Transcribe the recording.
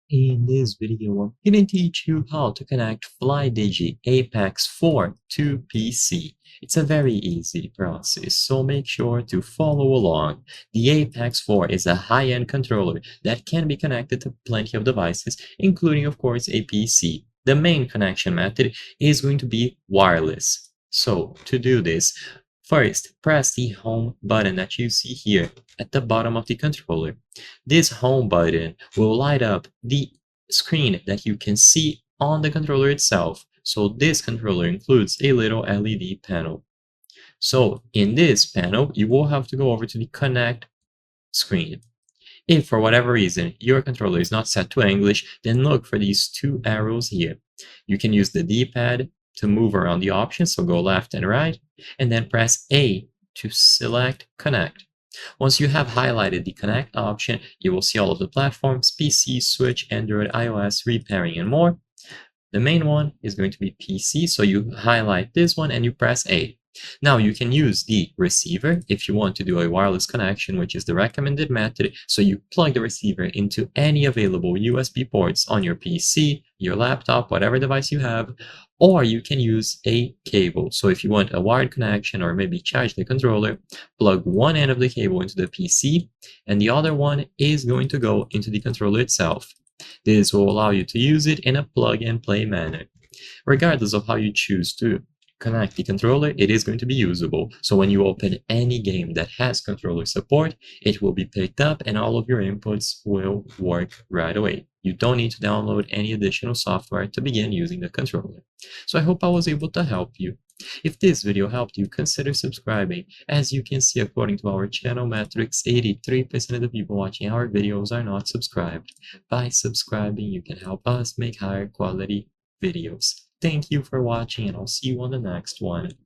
In this video, I'm going to teach you how to connect Flydigi Apex 4 to PC. It's a very easy process, so make sure to follow along. The Apex 4 is a high-end controller that can be connected to plenty of devices, including, of course, a PC. The main connection method is going to be wireless. So, to do this, first, press the home button that you see here at the bottom of the controller. This home button will light up the screen that you can see on the controller itself. So this controller includes a little LED panel. So in this panel, you will have to go over to the connect screen. If for whatever reason your controller is not set to English, then look for these two arrows here. You can use the D-pad to move around the options, so go left and right, and then press A to select connect. Once you have highlighted the connect option, you will see all of the platforms: PC, Switch, Android, iOS, repairing, and more. The main one is going to be PC, so you highlight this one and you press A. Now you can use the receiver if you want to do a wireless connection, which is the recommended method. So you plug the receiver into any available USB ports on your PC, your laptop, whatever device you have, or you can use a cable. So if you want a wired connection or maybe charge the controller, plug one end of the cable into the PC and the other one is going to go into the controller itself. This will allow you to use it in a plug-and-play manner. Regardless of how you choose to connect the controller, it is going to be usable. So when you open any game that has controller support, it will be picked up and all of your inputs will work right away. You don't need to download any additional software to begin using the controller. So I hope I was able to help you. If this video helped you, consider subscribing. As you can see, according to our channel metrics, 83% of the people watching our videos are not subscribed. By subscribing, you can help us make higher quality videos. Thank you for watching, and I'll see you on the next one.